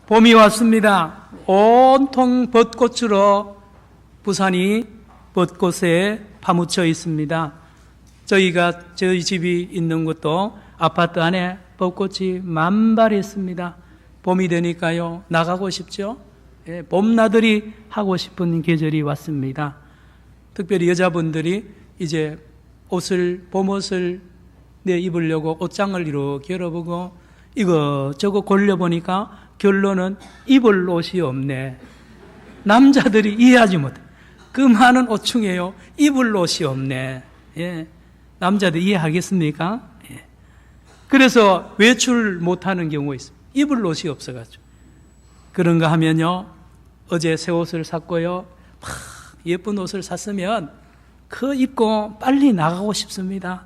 봄이 왔습니다. 온통 벚꽃으로 부산이 벚꽃에 파묻혀 있습니다. 저희 집이 있는 곳도 아파트 안에 벚꽃이 만발했습니다. 봄이 되니까요, 나가고 싶죠? 예, 봄나들이 하고 싶은 계절이 왔습니다. 특별히 여자분들이 이제 봄옷을 입으려고 옷장을 이렇게 열어보고 이거저거 골려보니까 결론은 입을 옷이 없네. 남자들이 이해하지 못해. 그 많은 옷 중에요, 입을 옷이 없네. 예. 남자들 이해하겠습니까? 예. 그래서 외출 못하는 경우가 있습니다. 입을 옷이 없어가지고. 그런가 하면요, 어제 새 옷을 샀고요, 막 예쁜 옷을 샀으면 그 입고 빨리 나가고 싶습니다.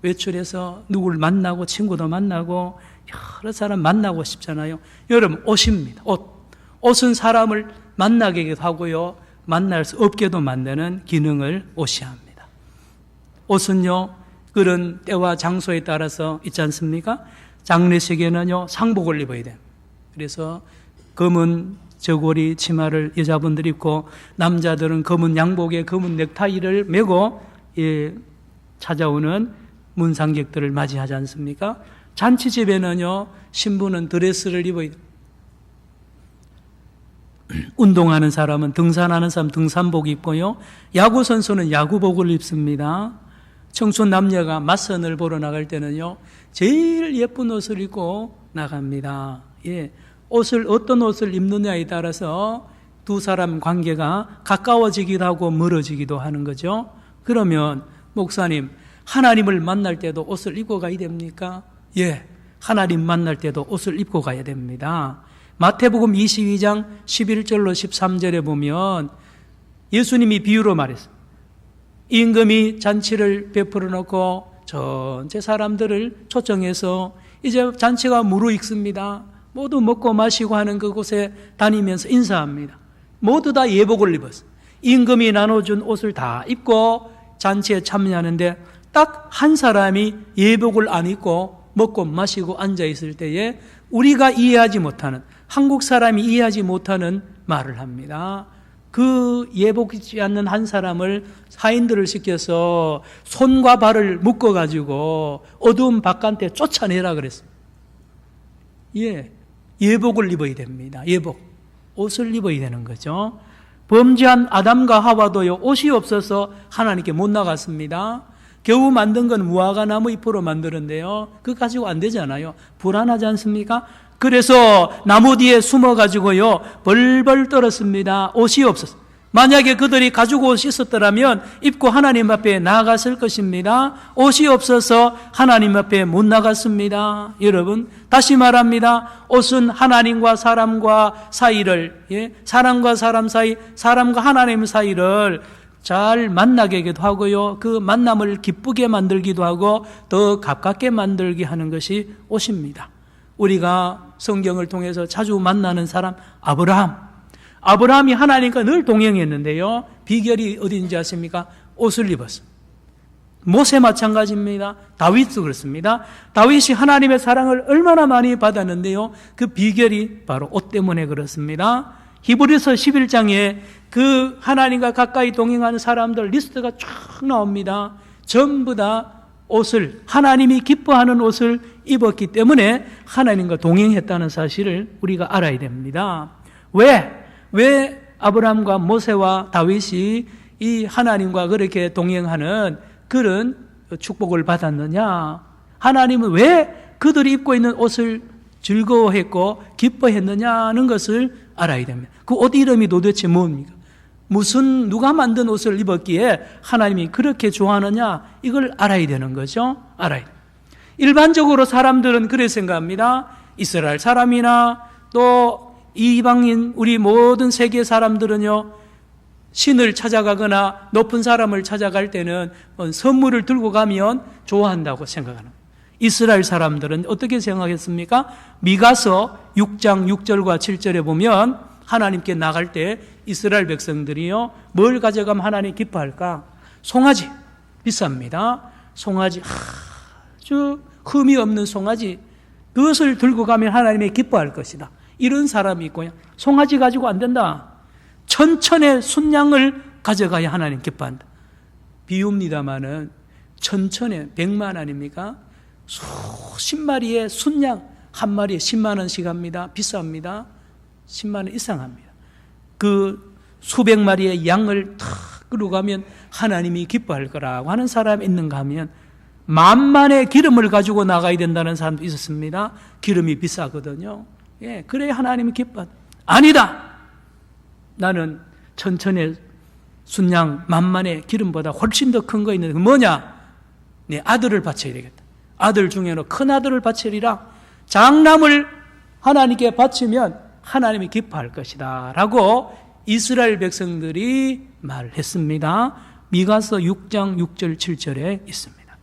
외출해서 누굴 만나고 친구도 만나고 여러 사람 만나고 싶잖아요. 여러분, 옷입니다. 옷은 사람을 만나게 하고요, 만날 수 없게도 만드는 기능을 옷이 합니다. 옷은요, 그런 때와 장소에 따라서 있지 않습니까? 장례식에는요, 상복을 입어야 돼요. 그래서 검은 저고리 치마를 여자분들이 입고 남자들은 검은 양복에 검은 넥타이를 메고 찾아오는 문상객들을 맞이하지 않습니까? 잔치집에는요, 신부는 드레스를 입어야 돼요. 운동하는 사람은, 등산하는 사람 등산복 입고요, 야구선수는 야구복을 입습니다. 청춘 남녀가 맞선을 보러 나갈 때는요, 제일 예쁜 옷을 입고 나갑니다. 예. 어떤 옷을 입느냐에 따라서 두 사람 관계가 가까워지기도 하고 멀어지기도 하는 거죠. 그러면 목사님, 하나님을 만날 때도 옷을 입고 가야 됩니까? 예, 하나님 만날 때도 옷을 입고 가야 됩니다. 마태복음 22장 11절로 13절에 보면 예수님이 비유로 말했어요. 임금이 잔치를 베풀어 놓고 전체 사람들을 초청해서 이제 잔치가 무르익습니다. 모두 먹고 마시고 하는 그곳에 다니면서 인사합니다. 모두 다 예복을 입었어요. 임금이 나눠준 옷을 다 입고 잔치에 참여하는데 딱 한 사람이 예복을 안 입고 먹고 마시고 앉아있을 때에 우리가 이해하지 못하는, 한국 사람이 이해하지 못하는 말을 합니다. 그 예복이지 않는 한 사람을 사인들을 시켜서 손과 발을 묶어가지고 어두운 바깥에 쫓아내라 그랬어요. 예, 예복을 입어야 됩니다. 예복, 옷을 입어야 되는 거죠. 범죄한 아담과 하와도요, 옷이 없어서 하나님께 못 나갔습니다. 겨우 만든 건 무화과 나무 잎으로 만들었는데요, 그거 가지고 안 되잖아요. 불안하지 않습니까? 그래서 나무 뒤에 숨어가지고요, 벌벌 떨었습니다. 옷이 없었어요. 만약에 그들이 가지고 옷이 있었더라면 입고 하나님 앞에 나아갔을 것입니다. 옷이 없어서 하나님 앞에 못 나갔습니다. 여러분, 다시 말합니다. 옷은 하나님과 사람과 사이를, 사람과 사람 사이, 사람과 하나님 사이를 잘 만나게 하고요, 그 만남을 기쁘게 만들기도 하고 더 가깝게 만들게 하는 것이 옷입니다. 우리가 성경을 통해서 자주 만나는 사람, 아브라함이 하나님과 늘 동행했는데요, 비결이 어디인지 아십니까? 옷을 입었어요. 모세 마찬가지입니다. 다윗도 그렇습니다. 다윗이 하나님의 사랑을 얼마나 많이 받았는데요, 그 비결이 바로 옷 때문에 그렇습니다. 히브리서 11장에 그 하나님과 가까이 동행하는 사람들 리스트가 쫙 나옵니다. 전부 다 옷을, 하나님이 기뻐하는 옷을 입었기 때문에 하나님과 동행했다는 사실을 우리가 알아야 됩니다. 왜 아브라함과 모세와 다윗이 이 하나님과 그렇게 동행하는 그런 축복을 받았느냐? 하나님은 왜 그들이 입고 있는 옷을 즐거워했고 기뻐했느냐는 것을 알아야 됩니다. 그 옷 이름이 도대체 뭡니까? 누가 만든 옷을 입었기에 하나님이 그렇게 좋아하느냐? 이걸 알아야 되는 거죠. 알아야 돼요. 일반적으로 사람들은 그렇게 생각합니다. 이스라엘 사람이나 또 이방인, 우리 모든 세계 사람들은요, 신을 찾아가거나 높은 사람을 찾아갈 때는 선물을 들고 가면 좋아한다고 생각하는 거예요. 이스라엘 사람들은 어떻게 생각했습니까? 미가서 6장 6절과 7절에 보면 하나님께 나갈 때 이스라엘 백성들이요, 뭘 가져가면 하나님 기뻐할까? 송아지, 비쌉니다. 송아지, 아주 흠이 없는 송아지, 그것을 들고 가면 하나님이 기뻐할 것이다. 이런 사람이 있고요. 송아지 가지고 안 된다. 천천의 순양을 가져가야 하나님 기뻐한다. 비웁니다마는 천천의 100만 아닙니까? 수십 마리의 순양 한 마리에 10만 원씩 합니다. 비쌉니다. 10만 원 이상 합니다. 그 수백 마리의 양을 탁 끌고 가면 하나님이 기뻐할 거라고 하는 사람이 있는가 하면 만만의 기름을 가지고 나가야 된다는 사람도 있었습니다. 기름이 비싸거든요. 예, 그래야 하나님이 기뻐한다. 아니다. 나는 천천의 순양 만만의 기름보다 훨씬 더 큰 거 있는데 그 뭐냐? 네 아들을 바쳐야 되겠다. 아들 중에는 큰 아들을 바치리라. 장남을 하나님께 바치면 하나님이 기뻐할 것이다 라고 이스라엘 백성들이 말했습니다. 미가서 6장 6절 7절에 있습니다.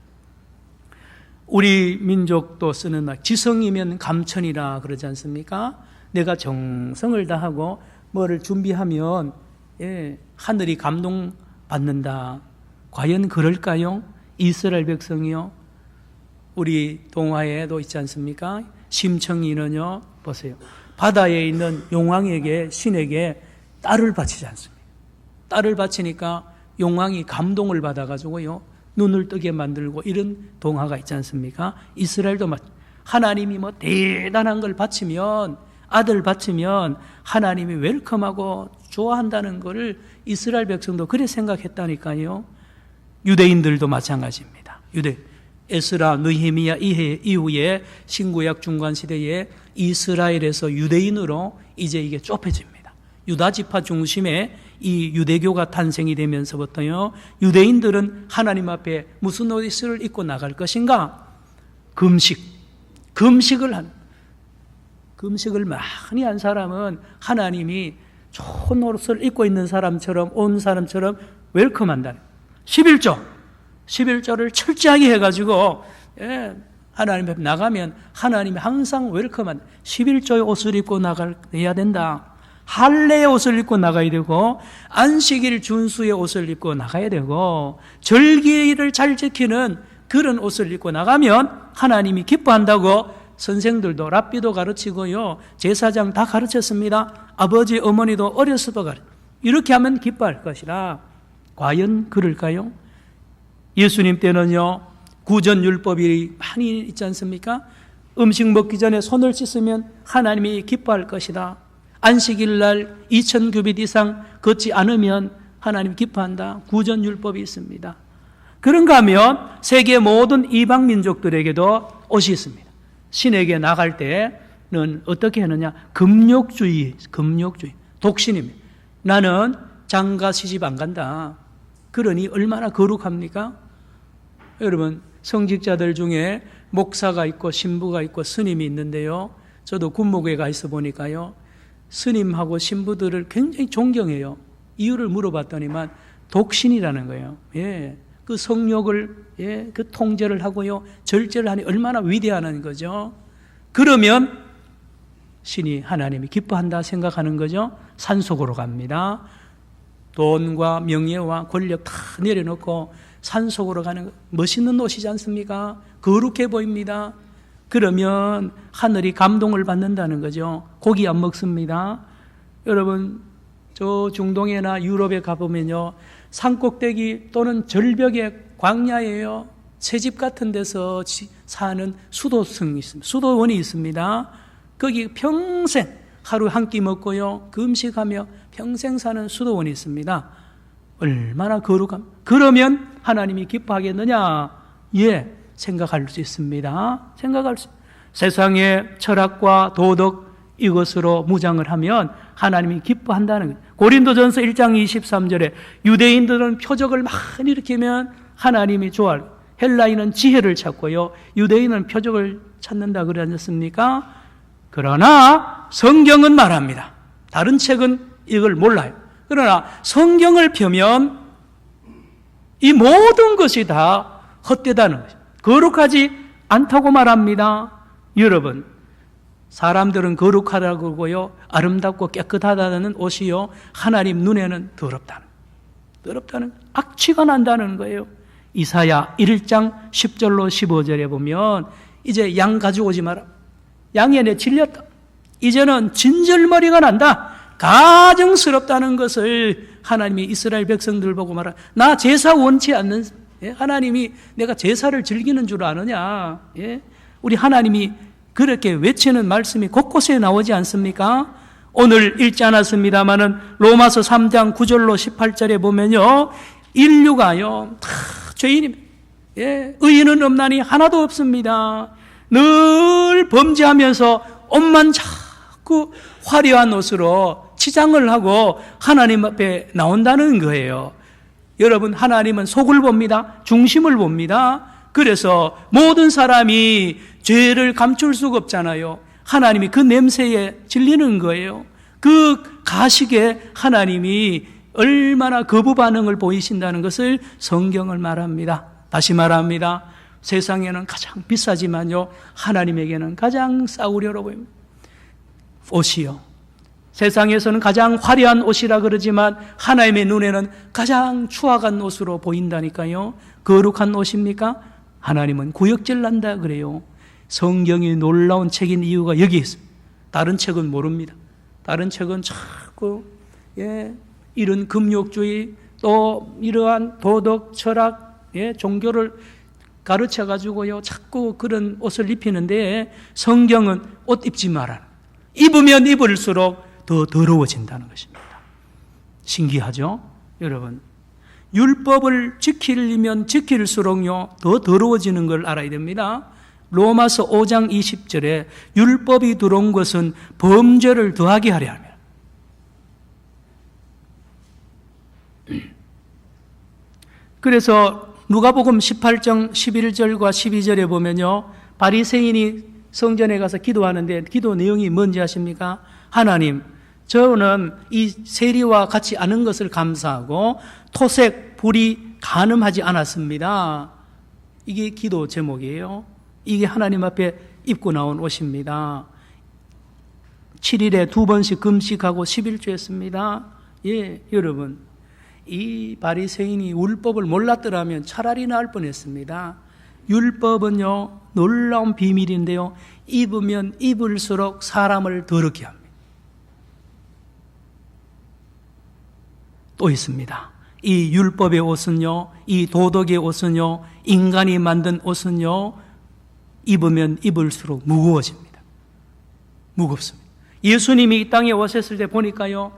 우리 민족도 쓰는 말 지성이면 감천이라 그러지 않습니까? 내가 정성을 다하고 뭐를 준비하면 하늘이 감동받는다. 과연 그럴까요? 이스라엘 백성이요. 우리 동화에도 있지 않습니까? 심청이는요. 보세요. 바다에 있는 용왕에게 신에게 딸을 바치지 않습니다. 딸을 바치니까 용왕이 감동을 받아가지고요. 눈을 뜨게 만들고 이런 동화가 있지 않습니까? 이스라엘도 하나님이 뭐 대단한 걸 바치면 아들 바치면 하나님이 웰컴하고 좋아한다는 것을 이스라엘 백성도 그래 생각했다니까요. 유대인들도 마찬가지입니다. 에스라, 느헤미야 이후에 신구약 중간 시대에 이스라엘에서 유대인으로 이제 이게 좁혀집니다. 유다 지파 중심의 이 유대교가 탄생이 되면서부터요. 유대인들은 하나님 앞에 무슨 옷을 입고 나갈 것인가? 금식을 많이 한 사람은 하나님이 좋은 옷을 입고 있는 사람처럼 온 사람처럼 웰컴한다는 11조를 철저하게 해가지고 하나님 앞에 나가면 하나님이 항상 웰컴한다. 11조의 옷을 입고 나가야 된다. 할례의 옷을 입고 나가야 되고 안식일 준수의 옷을 입고 나가야 되고 절기를 잘 지키는 그런 옷을 입고 나가면 하나님이 기뻐한다고 선생들도 랍비도 가르치고요. 제사장 다 가르쳤습니다. 아버지 어머니도 어렸을 때 가르쳤습니다. 이렇게 하면 기뻐할 것이라. 과연 그럴까요? 예수님 때는요. 구전율법이 많이 있지 않습니까? 음식 먹기 전에 손을 씻으면 하나님이 기뻐할 것이다. 안식일 날 2000규빗 이상 걷지 않으면 하나님 기뻐한다. 구전율법이 있습니다. 그런가 하면 세계 모든 이방 민족들에게도 옷이 있습니다. 신에게 나갈 때는 어떻게 하느냐? 금욕주의, 독신입니다. 나는 장가 시집 안 간다. 그러니 얼마나 거룩합니까? 여러분, 성직자들 중에 목사가 있고 신부가 있고 스님이 있는데요. 저도 군목에 가 있어 보니까요. 스님하고 신부들을 굉장히 존경해요. 이유를 물어봤더니만 독신이라는 거예요. 예. 그 성욕을, 그 통제를 하고요. 절제를 하니 얼마나 위대한 거죠. 그러면 신이 하나님이 기뻐한다 생각하는 거죠. 산속으로 갑니다. 돈과 명예와 권력 다 내려놓고 산속으로 가는 거. 멋있는 옷이지 않습니까? 거룩해 보입니다. 그러면 하늘이 감동을 받는다는 거죠. 고기 안 먹습니다. 여러분, 저 중동이나 유럽에 가보면요. 산꼭대기 또는 절벽의 광야예요. 새집 같은 데서 사는 수도승이 있습니다. 수도원이 있습니다. 거기 평생 하루 한 끼 먹고요. 금식하며 평생 사는 수도원이 있습니다. 얼마나 거룩함. 그러면 하나님이 기뻐하겠느냐? 예, 생각할 수 있습니다. 세상의 철학과 도덕 이것으로 무장을 하면 하나님이 기뻐한다는 거예요. 고린도전서 1장 23절에 유대인들은 표적을 많이 일으키면 하나님이 좋아할 거예요. 헬라인은 지혜를 찾고요. 유대인은 표적을 찾는다 그러지 않습니까? 그러나 성경은 말합니다. 다른 책은 이걸 몰라요. 그러나 성경을 펴면 이 모든 것이 다 헛되다는 것이죠. 거룩하지 않다고 말합니다. 여러분, 사람들은 거룩하다고 그러고요. 아름답고 깨끗하다는 옷이요. 하나님 눈에는 더럽다는 악취가 난다는 거예요. 이사야 1장 10절로 15절에 보면 이제 양 가져오지 마라. 양에 내 질렸다. 이제는 진절머리가 난다. 가증스럽다는 것을 하나님이 이스라엘 백성들 보고 말하, 나 제사 원치 않는, 하나님이 내가 제사를 즐기는 줄 아느냐. 우리 하나님이 그렇게 외치는 말씀이 곳곳에 나오지 않습니까? 오늘 읽지 않았습니다마는 로마서 3장 9절로 18절에 보면요, 인류가요 다 죄인입니다. 의인은 없나니 하나도 없습니다. 늘 범죄하면서 옷만 자꾸 화려한 옷으로 치장을 하고 하나님 앞에 나온다는 거예요. 여러분, 하나님은 속을 봅니다. 중심을 봅니다. 그래서 모든 사람이 죄를 감출 수가 없잖아요. 하나님이 그 냄새에 질리는 거예요. 그 가식에 하나님이 얼마나 거부 반응을 보이신다는 것을 성경을 말합니다. 다시 말합니다. 세상에는 가장 비싸지만요, 하나님에게는 가장 싸구려로 보입니다. 옷이요, 세상에서는 가장 화려한 옷이라 그러지만 하나님의 눈에는 가장 추악한 옷으로 보인다니까요. 거룩한 옷입니까? 하나님은 구역질 난다 그래요. 성경이 놀라운 책인 이유가 여기 있습니다. 다른 책은 모릅니다. 다른 책은 자꾸 이런 금욕주의, 또 이러한 도덕, 철학, 종교를 가르쳐가지고요 자꾸 그런 옷을 입히는데, 성경은 옷 입지 마라. 입으면 입을수록 더 더러워진다는 것입니다. 신기하죠? 여러분, 율법을 지키려면 지킬수록요 더 더러워지는 걸 알아야 됩니다. 로마서 5장 20절에 율법이 들어온 것은 범죄를 더하게 하려 합니다. 그래서 누가복음 18장 11절과 12절에 보면요, 바리새인이 성전에 가서 기도하는데 기도 내용이 뭔지 아십니까? 하나님, 저는 이 세리와 같이 아는 것을 감사하고 토색, 불이 간음하지 않았습니다. 이게 기도 제목이에요. 이게 하나님 앞에 입고 나온 옷입니다. 7일에 2번씩 금식하고 11주 했습니다. 여러분, 이 바리새인이 율법을 몰랐더라면 차라리 나을 뻔했습니다. 율법은요 놀라운 비밀인데요, 입으면 입을수록 사람을 더럽게 합니다. 또 있습니다. 이 율법의 옷은요, 이 도덕의 옷은요, 인간이 만든 옷은요 입으면 입을수록 무거워집니다. 무겁습니다. 예수님이 이 땅에 오셨을 때 보니까요,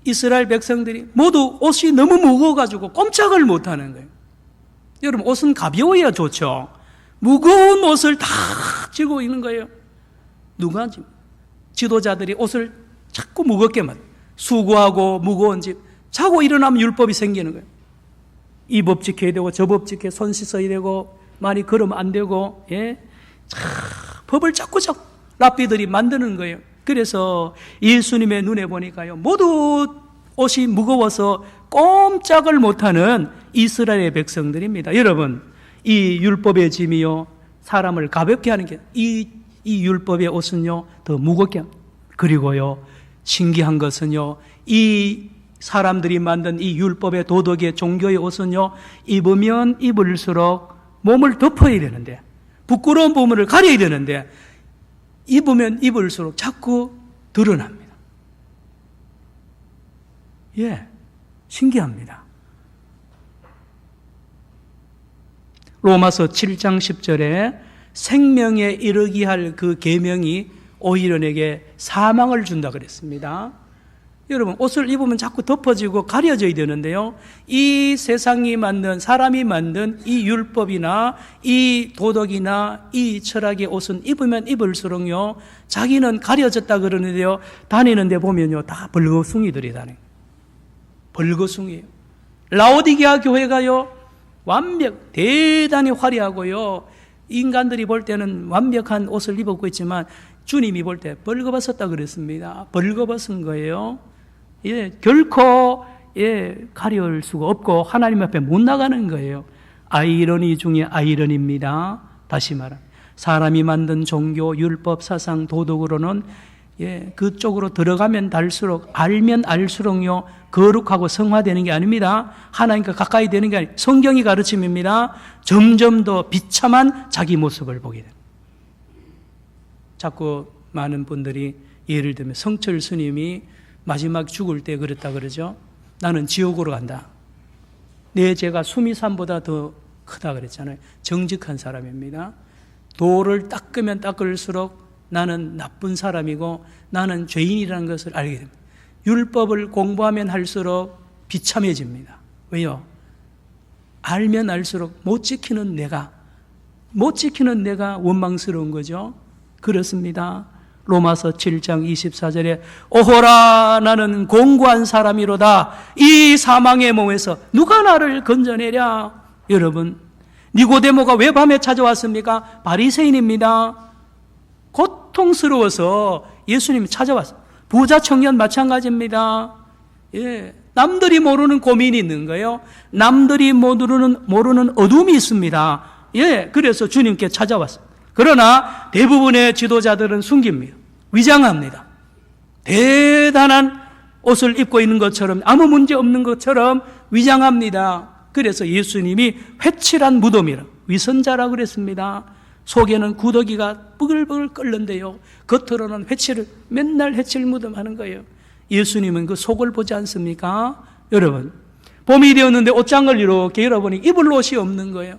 이스라엘 백성들이 모두 옷이 너무 무거워가지고 꼼짝을 못하는 거예요. 여러분, 옷은 가벼워야 좋죠. 무거운 옷을 다 쥐고 있는 거예요. 누가 지도자들이 옷을 자꾸 무겁게 수고하고 무거운 집 자고 일어나면 율법이 생기는 거예요. 이 법 지켜야 되고 저 법 지켜, 손 씻어야 되고 많이 걸으면 안 되고, 법을 자꾸 랍비들이 만드는 거예요. 그래서 예수님의 눈에 보니까요, 모두 옷이 무거워서 꼼짝을 못하는 이스라엘의 백성들입니다. 여러분, 이 율법의 짐이요 사람을 가볍게 하는 게, 이 율법의 옷은요 더 무겁게 합니다. 그리고요 신기한 것은요, 이 사람들이 만든 이 율법의 도덕의 종교의 옷은요 입으면 입을수록 몸을 덮어야 되는데, 부끄러운 부분을 가려야 되는데 입으면 입을수록 자꾸 드러납니다. 신기합니다. 로마서 7장 10절에 생명에 이르게 할 그 계명이 오히려 내게 사망을 준다 그랬습니다. 여러분, 옷을 입으면 자꾸 덮어지고 가려져야 되는데요, 이 세상이 만든, 사람이 만든 이 율법이나 이 도덕이나 이 철학의 옷은 입으면 입을수록요 자기는 가려졌다 그러는데요, 다니는데 보면요 다 벌거숭이들이 다녀요. 벌거숭이에요. 라오디게아 교회가요 대단히 화려하고요, 인간들이 볼 때는 완벽한 옷을 입었고 있지만 주님이 볼 때 벌거벗었다 그랬습니다. 벌거벗은 거예요. 결코 가려울 수가 없고 하나님 앞에 못 나가는 거예요. 아이러니 중에 아이러니입니다. 다시 말하면 사람이 만든 종교, 율법, 사상, 도덕으로는 그쪽으로 들어가면 갈수록, 알면 알수록요 거룩하고 성화되는 게 아닙니다. 하나님과 가까이 되는 게 아니라 성경이 가르침입니다. 점점 더 비참한 자기 모습을 보게 됩니다. 자꾸 많은 분들이 예를 들면 성철 스님이 마지막 죽을 때 그랬다 그러죠. 나는 지옥으로 간다. 내 죄가 수미산보다 더 크다 그랬잖아요. 정직한 사람입니다. 도를 닦으면 닦을수록 나는 나쁜 사람이고 나는 죄인이라는 것을 알게 됩니다. 율법을 공부하면 할수록 비참해집니다. 왜요? 알면 알수록 못 지키는 내가 원망스러운 거죠. 그렇습니다. 로마서 7장 24절에 오호라 나는 공고한 사람이로다. 이 사망의 몸에서 누가 나를 건져내랴. 여러분, 니고데모가 왜 밤에 찾아왔습니까? 바리새인입니다. 고통스러워서 예수님이 찾아왔어요. 부자 청년 마찬가지입니다. 예, 남들이 모르는 고민이 있는 거예요. 남들이 모르는 어둠이 있습니다. 예, 그래서 주님께 찾아왔어요. 그러나 대부분의 지도자들은 숨깁니다. 위장합니다. 대단한 옷을 입고 있는 것처럼 아무 문제 없는 것처럼 위장합니다. 그래서 예수님이 회칠한 무덤이라 위선자라고 그랬습니다. 속에는 구더기가 뿌글뿌글 끓는데요. 겉으로는 맨날 회칠 무덤 하는 거예요. 예수님은 그 속을 보지 않습니까? 여러분, 봄이 되었는데 옷장을 이렇게 열어보니 입을 옷이 없는 거예요.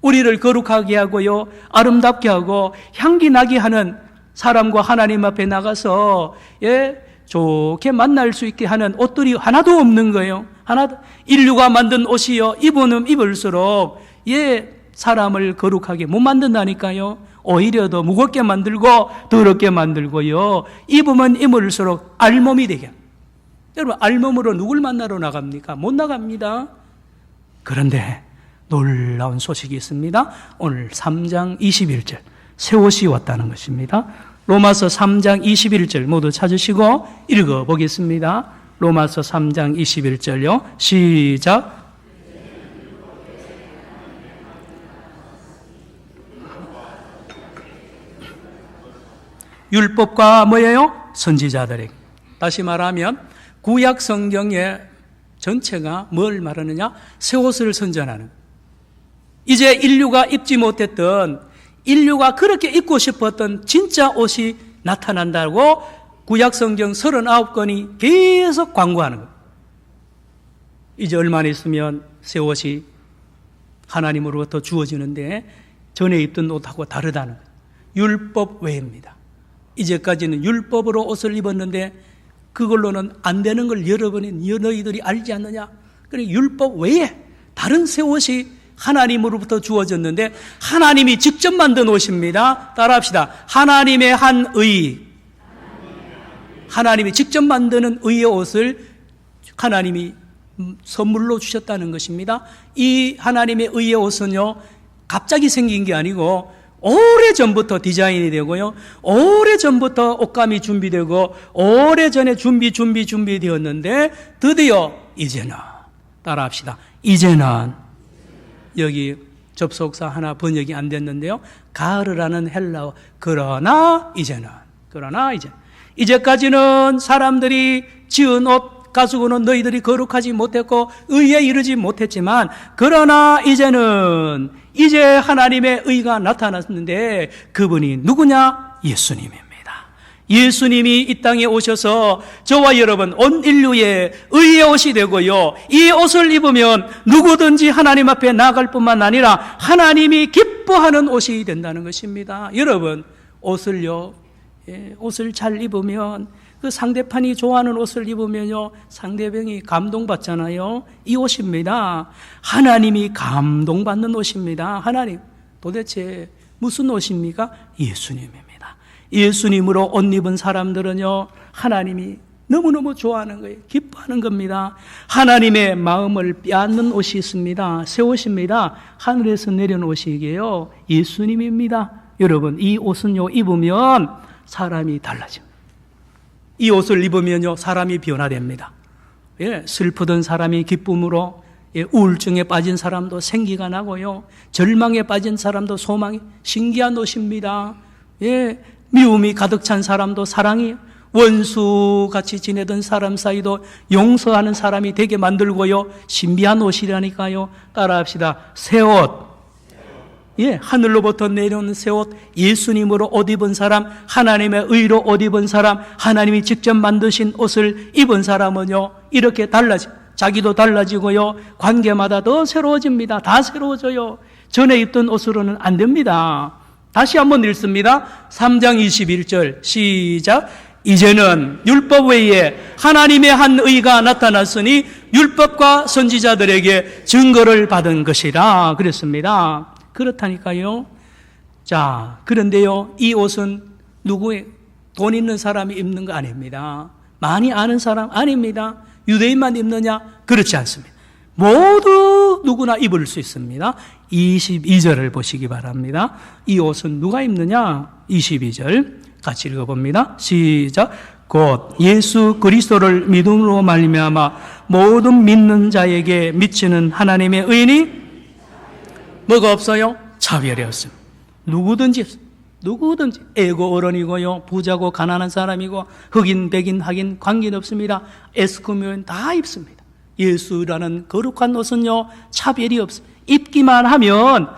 우리를 거룩하게 하고요, 아름답게 하고 향기 나게 하는 사람과 하나님 앞에 나가서 좋게 만날 수 있게 하는 옷들이 하나도 없는 거예요. 인류가 만든 옷이요, 입으면 입을수록 사람을 거룩하게 못 만든다니까요. 오히려 더 무겁게 만들고 더럽게 만들고요, 입으면 입을수록 알몸이 되게. 여러분, 알몸으로 누굴 만나러 나갑니까? 못 나갑니다. 그런데 놀라운 소식이 있습니다. 오늘 3장 21절 새 옷이 왔다는 것입니다. 로마서 3장 21절 모두 찾으시고 읽어보겠습니다. 로마서 3장 21절요. 시작. 율법과 뭐예요? 선지자들에게. 다시 말하면 구약 성경의 전체가 뭘 말하느냐? 새 옷을 선전하는. 이제 인류가 입지 못했던, 인류가 그렇게 입고 싶었던 진짜 옷이 나타난다고 구약 성경 39권이 계속 광고하는 거예요. 이제 얼마나 있으면 새 옷이 하나님으로부터 주어지는데 전에 입던 옷하고 다르다는 거예요. 율법 외입니다. 이제까지는 율법으로 옷을 입었는데 그걸로는 안 되는 걸 여러분이 너희들이 알지 않느냐? 그래, 율법 외에 다른 새 옷이 하나님으로부터 주어졌는데 하나님이 직접 만든 옷입니다. 따라합시다. 하나님의 한 의. 하나님이 직접 만드는 의의 옷을 하나님이 선물로 주셨다는 것입니다. 이 하나님의 의의 옷은요, 갑자기 생긴 게 아니고 오래전부터 디자인이 되고요, 오래전부터 옷감이 준비되고 오래전에 준비되었는데 드디어 이제는, 따라합시다. 이제는, 여기 접속사 하나 번역이 안 됐는데요, 가르라는 헬라어. 그러나 이제까지는 사람들이 지은 옷 가지고는 너희들이 거룩하지 못했고 의에 이르지 못했지만, 그러나 이제 하나님의 의가 나타났는데 그분이 누구냐? 예수님입니다. 예수님이 이 땅에 오셔서 저와 여러분 온 인류의 의의 옷이 되고요, 이 옷을 입으면 누구든지 하나님 앞에 나아갈 뿐만 아니라 하나님이 기뻐하는 옷이 된다는 것입니다. 여러분, 옷을 잘 입으면, 그 상대편이 좋아하는 옷을 입으면요, 상대방이 감동받잖아요. 이 옷입니다. 하나님이 감동받는 옷입니다. 하나님, 도대체 무슨 옷입니까? 예수님입니다. 예수님으로 옷 입은 사람들은요, 하나님이 너무너무 좋아하는 거예요. 기뻐하는 겁니다. 하나님의 마음을 빼앗는 옷이 있습니다. 새 옷입니다. 하늘에서 내려온 옷이게요, 예수님입니다. 여러분, 이 옷은요, 입으면 사람이 달라집니다. 이 옷을 입으면요, 사람이 변화됩니다. 슬프던 사람이 기쁨으로, 우울증에 빠진 사람도 생기가 나고요, 절망에 빠진 사람도 소망이, 신기한 옷입니다. 미움이 가득 찬 사람도 사랑이, 원수같이 지내던 사람 사이도 용서하는 사람이 되게 만들고요, 신비한 옷이라니까요. 따라합시다. 새 옷. 하늘로부터 내려오는 새 옷, 예수님으로 옷 입은 사람, 하나님의 의로 옷 입은 사람, 하나님이 직접 만드신 옷을 입은 사람은요, 이렇게 자기도 달라지고요, 관계마다 더 새로워집니다. 다 새로워져요. 전에 입던 옷으로는 안 됩니다. 다시 한번 읽습니다. 3장 21절 시작. 이제는 율법 외에 하나님의 한 의가 나타났으니 율법과 선지자들에게 증거를 받은 것이라 그랬습니다. 그렇다니까요. 자, 그런데요, 이 옷은 누구의 돈 있는 사람이 입는 거 아닙니다. 많이 아는 사람 아닙니다. 유대인만 입느냐? 그렇지 않습니다. 모두 누구나 입을 수 있습니다. 22절을 보시기 바랍니다. 이 옷은 누가 입느냐? 22절 같이 읽어봅니다. 시작. 곧 예수 그리스도를 믿음으로 말미암아 모든 믿는 자에게 미치는 하나님의 의인이 뭐가 없어요? 차별이 없습니다. 누구든지 애고 어른이고요, 부자고 가난한 사람이고 흑인 백인 하긴 관계없습니다. 에스쿠미온 다 입습니다. 예수라는 거룩한 옷은요, 차별이 없습니다. 입기만 하면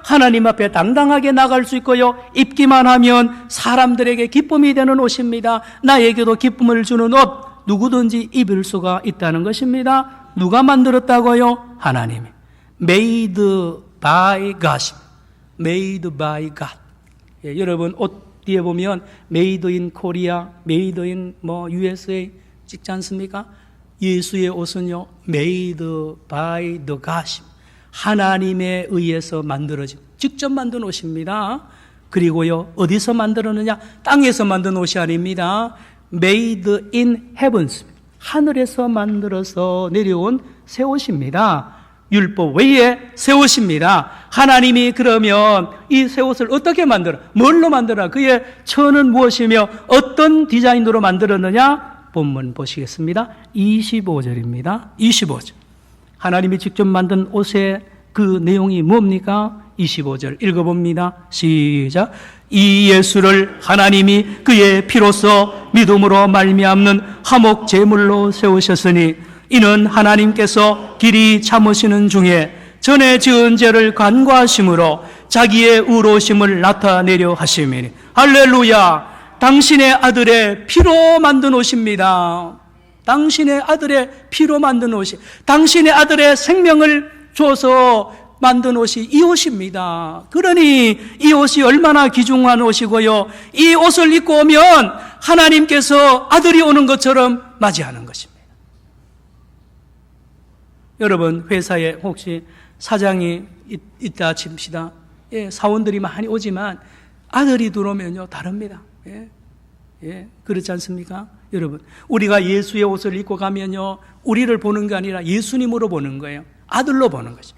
하나님 앞에 당당하게 나갈 수 있고요, 입기만 하면 사람들에게 기쁨이 되는 옷입니다. 나에게도 기쁨을 주는 옷, 누구든지 입을 수가 있다는 것입니다. 누가 만들었다고요? 하나님이. Made by God. Made by God. 여러분 옷 뒤에 보면 Made in Korea, Made in USA 찍지 않습니까? 예수의 옷은요, Made by the God. 하나님에 의해서 만들어진, 직접 만든 옷입니다. 그리고요, 어디서 만들었느냐? 땅에서 만든 옷이 아닙니다. Made in heavens. 하늘에서 만들어서 내려온 새 옷입니다. 율법 외에 새 옷입니다. 하나님이 그러면 이 새 옷을 어떻게 만들어? 뭘로 만들어? 그의 천은 무엇이며 어떤 디자인으로 만들었느냐? 본문 보시겠습니다. 25절입니다. 25절. 하나님이 직접 만든 옷의 그 내용이 뭡니까? 25절 읽어봅니다. 시작. 이 예수를 하나님이 그의 피로써 믿음으로 말미암는 화목 제물로 세우셨으니 이는 하나님께서 길이 참으시는 중에 전에 지은 죄를 간과하심으로 자기의 의로우심을 나타내려 하심이니. 할렐루야. 당신의 아들의 피로 만든 옷입니다. 당신의 아들의 피로 만든 옷이, 당신의 아들의 생명을 줘서 만든 옷이 이 옷입니다. 그러니 이 옷이 얼마나 귀중한 옷이고요, 이 옷을 입고 오면 하나님께서 아들이 오는 것처럼 맞이하는 것입니다. 여러분, 회사에 혹시 사장이 있다 칩시다. 사원들이 많이 오지만 아들이 들어오면요, 다릅니다. 그렇지 않습니까? 여러분, 우리가 예수의 옷을 입고 가면요, 우리를 보는 게 아니라 예수님으로 보는 거예요. 아들로 보는 거죠.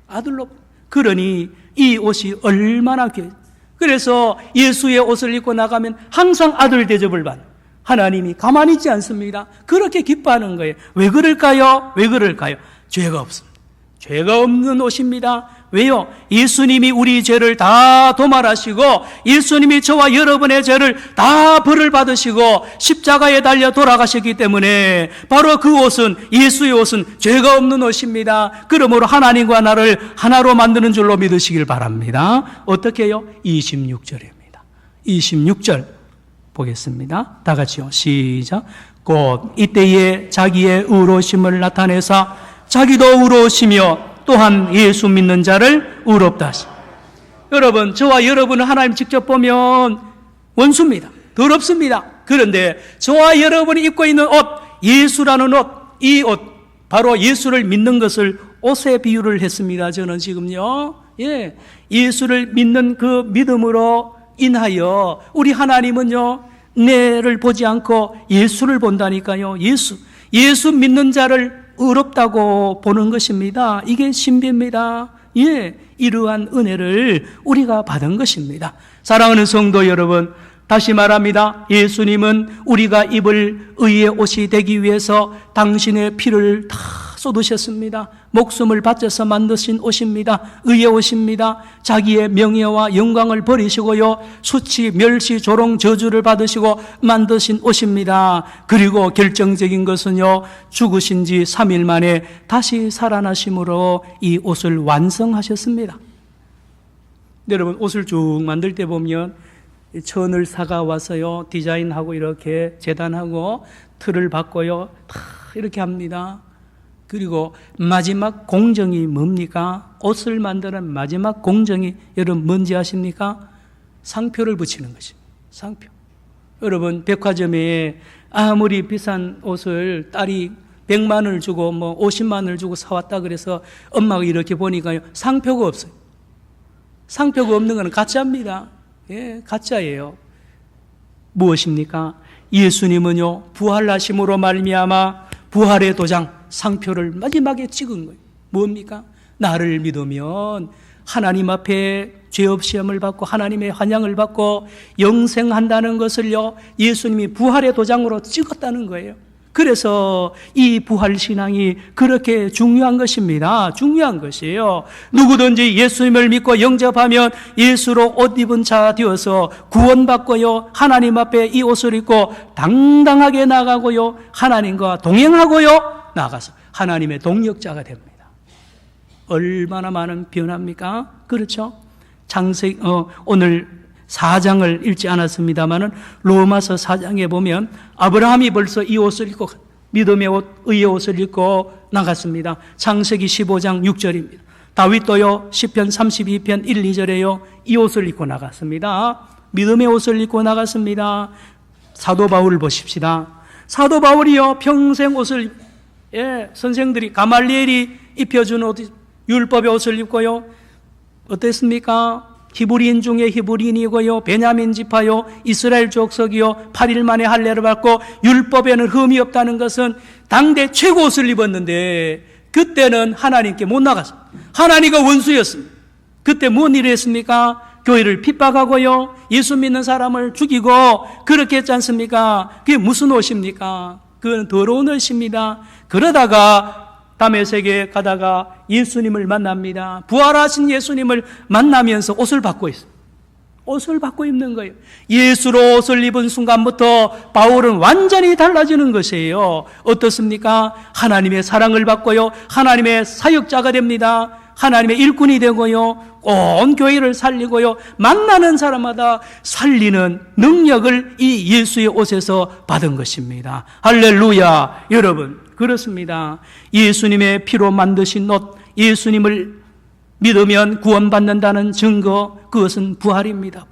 아들로. 그러니 이 옷이 얼마나 귀해요. 그래서 예수의 옷을 입고 나가면 항상 아들 대접을 받는, 하나님이 가만히 있지 않습니다. 그렇게 기뻐하는 거예요. 왜 그럴까요? 왜 그럴까요? 죄가 없습니다. 죄가 없는 옷입니다. 왜요? 예수님이 우리 죄를 다 도말하시고 예수님이 저와 여러분의 죄를 다 벌을 받으시고 십자가에 달려 돌아가셨기 때문에 바로 그 옷은, 예수의 옷은 죄가 없는 옷입니다. 그러므로 하나님과 나를 하나로 만드는 줄로 믿으시길 바랍니다. 어떻게 해요? 26절입니다. 26절 보겠습니다. 다 같이요. 시작. 곧 이때에 자기의 의로우심을 나타내사 자기도 의로우시며 또한 예수 믿는 자를 의롭다 하시. 여러분, 저와 여러분은 하나님 직접 보면 원수입니다. 더럽습니다. 그런데 저와 여러분이 입고 있는 옷, 예수라는 옷, 이 옷, 바로 예수를 믿는 것을 옷에 비유를 했습니다. 저는 지금요, 예수를 믿는 그 믿음으로 인하여 우리 하나님은요, 내를 보지 않고 예수를 본다니까요. 예수 믿는 자를 의롭다고 보는 것입니다. 이게 신비입니다. 이러한 은혜를 우리가 받은 것입니다. 사랑하는 성도 여러분, 다시 말합니다. 예수님은 우리가 입을 의의 옷이 되기 위해서 당신의 피를 다 쏟으셨습니다. 목숨을 바쳐서 만드신 옷입니다. 의의 옷입니다. 자기의 명예와 영광을 버리시고요, 수치, 멸시, 조롱, 저주를 받으시고 만드신 옷입니다. 그리고 결정적인 것은요, 죽으신 지 3일 만에 다시 살아나심으로 이 옷을 완성하셨습니다. 여러분 옷을 쭉 만들 때 보면 천을 사가 와서요 디자인하고 이렇게 재단하고 틀을 바꿔요 다 이렇게 합니다. 그리고 마지막 공정이 뭡니까? 옷을 만드는 마지막 공정이 여러분 뭔지 아십니까? 상표를 붙이는 것입니다. 상표. 여러분 백화점에 아무리 비싼 옷을 딸이 100만 원을 주고 50만 원을 주고 사왔다 그래서 엄마가 이렇게 보니까요 상표가 없어요. 상표가 없는 것은 가짜입니다. 예, 가짜예요. 무엇입니까? 예수님은요 부활하심으로 말미암아 부활의 도장 상표를 마지막에 찍은 거예요. 뭡니까? 나를 믿으면 하나님 앞에 죄 없이 함을 받고 하나님의 환영을 받고 영생한다는 것을요 예수님이 부활의 도장으로 찍었다는 거예요. 그래서 이 부활신앙이 그렇게 중요한 것입니다. 중요한 것이에요. 누구든지 예수님을 믿고 영접하면 예수로 옷 입은 자 되어서 구원받고요 하나님 앞에 이 옷을 입고 당당하게 나가고요 하나님과 동행하고요 나가서 하나님의 동력자가 됩니다. 얼마나 많은 변화입니까? 그렇죠? 오늘 4장을 읽지 않았습니다마는 로마서 4장에 보면 아브라함이 벌써 이 옷을 입고 믿음의 옷, 의의 옷을 입고 나갔습니다. 창세기 15장 6절입니다. 다윗도요 시편 32편 1, 2절에요 이 옷을 입고 나갔습니다. 믿음의 옷을 입고 나갔습니다. 사도 바울을 보십시다. 사도 바울이요 평생 옷을 선생들이 가말리엘이 입혀준 옷, 율법의 옷을 입고요 어땠습니까? 히브리인 중에 히브리인이고요 베냐민 지파요 이스라엘 족속이요 8일 만에 할례를 받고 율법에는 흠이 없다는 것은 당대 최고 옷을 입었는데 그때는 하나님께 못 나갔습니다. 하나님과 원수였습니다. 그때 뭔 일을 했습니까? 교회를 핍박하고요 예수 믿는 사람을 죽이고 그렇게 했지 않습니까? 그게 무슨 옷입니까? 그건 더러운 옷입니다. 그러다가 다메섹에 가다가 예수님을 만납니다. 부활하신 예수님을 만나면서 옷을 바꿔 있어요. 옷을 바꿔 입는 거예요. 예수로 옷을 입은 순간부터 바울은 완전히 달라지는 것이에요. 어떻습니까? 하나님의 사랑을 받고요 하나님의 사역자가 됩니다. 하나님의 일꾼이 되고요 온 교회를 살리고요 만나는 사람마다 살리는 능력을 이 예수의 옷에서 받은 것입니다. 할렐루야. 여러분 그렇습니다. 예수님의 피로 만드신 옷, 예수님을 믿으면 구원받는다는 증거, 그것은 부활입니다.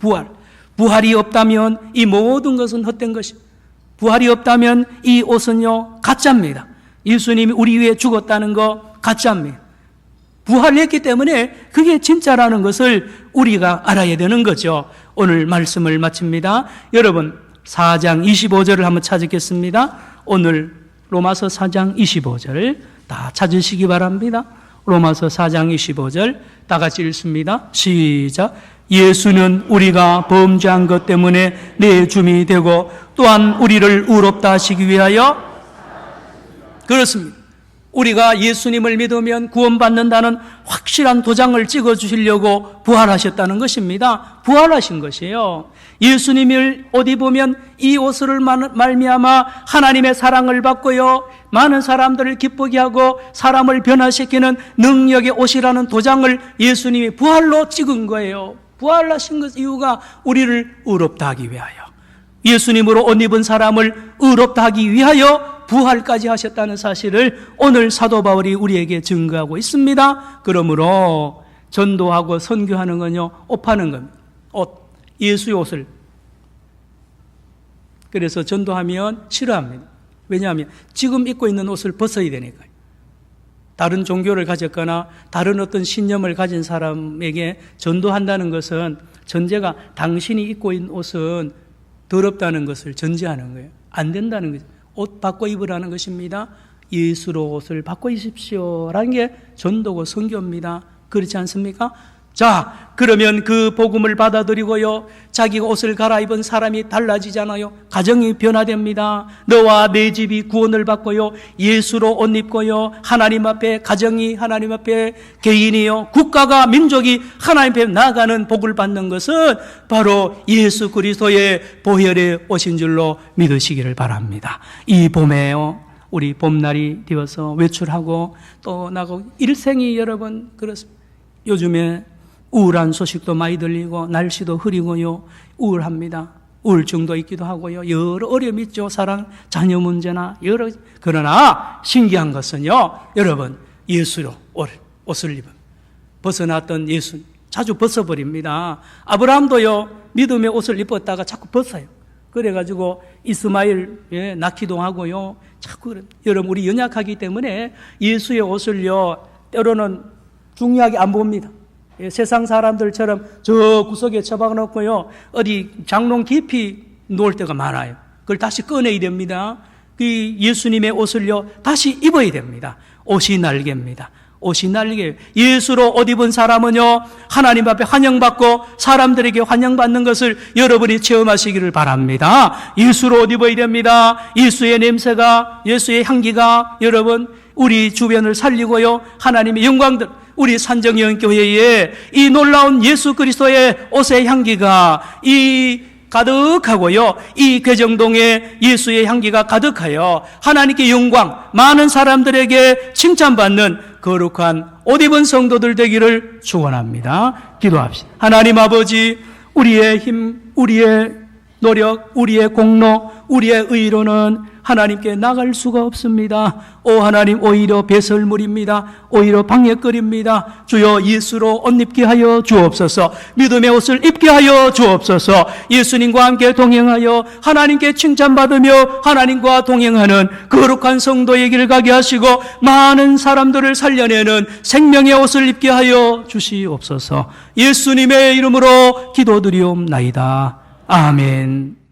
부활이 없다면 이 모든 것은 헛된 것입니다. 부활이 없다면 이 옷은요 가짜입니다. 예수님이 우리 위해 죽었다는 거 가짜입니다. 부활했기 때문에 그게 진짜라는 것을 우리가 알아야 되는 거죠. 오늘 말씀을 마칩니다. 여러분 4장 25절을 한번 찾겠습니다. 오늘 로마서 4장 25절 다 찾으시기 바랍니다. 로마서 4장 25절 다 같이 읽습니다. 시작. 예수는 우리가 범죄한 것 때문에 내줌이 되고 또한 우리를 의롭다 하시기 위하여 그렇습니다. 우리가 예수님을 믿으면 구원받는다는 확실한 도장을 찍어주시려고 부활하셨다는 것입니다. 부활하신 것이에요. 예수님을 옷 입으면 이 옷을 말미암아 하나님의 사랑을 받고요 많은 사람들을 기쁘게 하고 사람을 변화시키는 능력의 옷이라는 도장을 예수님이 부활로 찍은 거예요. 부활하신 것 이유가 우리를 의롭다 하기 위하여 예수님으로 옷 입은 사람을 의롭다 하기 위하여 부활까지 하셨다는 사실을 오늘 사도 바울이 우리에게 증거하고 있습니다. 그러므로 전도하고 선교하는 건요 옷 파는 겁니다. 옷, 예수의 옷을. 그래서 전도하면 싫어합니다. 왜냐하면 지금 입고 있는 옷을 벗어야 되니까요. 다른 종교를 가졌거나 다른 어떤 신념을 가진 사람에게 전도한다는 것은 전제가 당신이 입고 있는 옷은 더럽다는 것을 전제하는 거예요. 안 된다는 거죠. 옷 바꿔 입으라는 것입니다. 예수로 옷을 바꿔 입으십시오 라는 게 전도고 선교입니다. 그렇지 않습니까? 자, 그러면 그 복음을 받아들이고요 자기가 옷을 갈아입은 사람이 달라지잖아요. 가정이 변화됩니다. 너와 내 집이 구원을 받고요 예수로 옷 입고요 하나님 앞에 가정이 하나님 앞에 개인이요 국가가 민족이 하나님 앞에 나아가는 복을 받는 것은 바로 예수 그리스도의 보혈의 옷인 줄로 믿으시기를 바랍니다. 이 봄에요 우리 봄날이 되어서 외출하고 또 나가고 일생이 여러분 그렇습니다. 요즘에 우울한 소식도 많이 들리고 날씨도 흐리고요. 우울합니다. 우울증도 있기도 하고요. 여러 어려움이 있죠. 사랑, 자녀 문제나 여러. 그러나 신기한 것은요. 여러분, 예수로 옷을 입은 벗어났던 예수 자주 벗어버립니다. 아브라함도요. 믿음의 옷을 입었다가 자꾸 벗어요. 그래가지고 이스마엘 낳기도 하고요. 자꾸 여러분 우리 연약하기 때문에 예수의 옷을요. 때로는 중요하게 안 봅니다. 세상 사람들처럼 저 구석에 처박아 놓고요. 어디 장롱 깊이 놓을 때가 많아요. 그걸 다시 꺼내야 됩니다. 그 예수님의 옷을요. 다시 입어야 됩니다. 옷이 날개입니다. 옷이 날개. 예수로 옷 입은 사람은요. 하나님 앞에 환영받고 사람들에게 환영받는 것을 여러분이 체험하시기를 바랍니다. 예수로 옷 입어야 됩니다. 예수의 냄새가, 예수의 향기가 여러분 우리 주변을 살리고요. 하나님의 영광들 우리 산정연교회에 이 놀라운 예수 그리스도의 옷의 향기가 가득하고요. 이 괴정동에 예수의 향기가 가득하여 하나님께 영광, 많은 사람들에게 칭찬받는 거룩한 옷 입은 성도들 되기를 축원합니다. 기도합시다. 하나님 아버지, 우리의 힘, 우리의 노력, 우리의 공로, 우리의 의로는 하나님께 나갈 수가 없습니다. 오 하나님, 오히려 배설물입니다. 오히려 방해거리입니다. 주여 예수로 옷 입게 하여 주옵소서. 믿음의 옷을 입게 하여 주옵소서. 예수님과 함께 동행하여 하나님께 칭찬받으며 하나님과 동행하는 거룩한 성도의 길 가게 하시고 많은 사람들을 살려내는 생명의 옷을 입게 하여 주시옵소서. 예수님의 이름으로 기도드리옵나이다. 아멘.